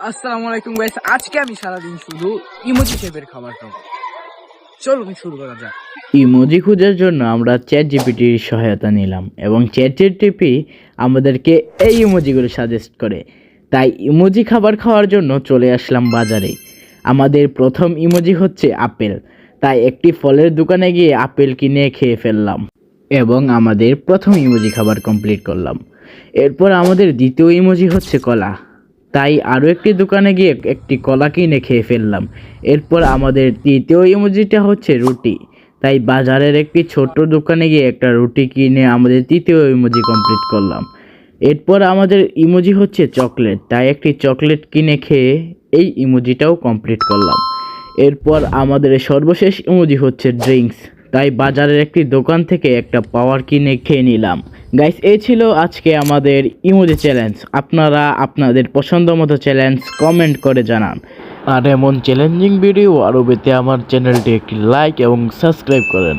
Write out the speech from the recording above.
আসসালামু আলাইকুম গাইস, আজকে আমি সারাদিন শুধু ইমোজি শেপের খাবার খাবো। চলুন শুরু করা যাক। ইমোজি খোঁজার জন্য আমরা চ্যাট জিপিটির সহায়তা নিলাম এবং চ্যাট জিপিটি আমাদেরকে এই ইমোজিগুলো সাজেস্ট করে। তাই ইমোজি খাবার খাওয়ার জন্য চলে আসলাম বাজারে। আমাদের প্রথম ইমোজি হচ্ছে আপেল, তাই একটি ফলের দোকানে গিয়ে আপেল কিনে খেয়ে ফেললাম এবং আমাদের প্রথম ইমোজি খাবার কমপ্লিট করলাম। এরপর আমাদের দ্বিতীয় ইমোজি হচ্ছে কলা, তাই আরও একটি দোকানে গিয়ে একটি কলা কিনে খেয়ে ফেললাম। এরপর আমাদের তৃতীয় ইমোজিটা হচ্ছে রুটি, তাই বাজারের একটি ছোট্ট দোকানে গিয়ে একটা রুটি কিনে আমাদের তৃতীয় ইমোজি কমপ্লিট করলাম। এরপর আমাদের ইমোজি হচ্ছে চকলেট, তাই একটি চকলেট কিনে খেয়ে এই ইমোজিটাও কমপ্লিট করলাম। এরপর আমাদের সর্বশেষ ইমোজি হচ্ছে ড্রিঙ্কস, তাই বাজারের একটি দোকান থেকে একটা পাওয়ার কিনে খেয়ে নিলাম। গাইস, এই ছিল আজকে আমাদের ইমোজি চ্যালেঞ্জ। আপনারা আপনাদের পছন্দ মতো চ্যালেঞ্জ কমেন্ট করে জানান। আর এমন চ্যালেঞ্জিং ভিডিও আরও পেতে আমার চ্যানেলটি একটি লাইক এবং সাবস্ক্রাইব করেন।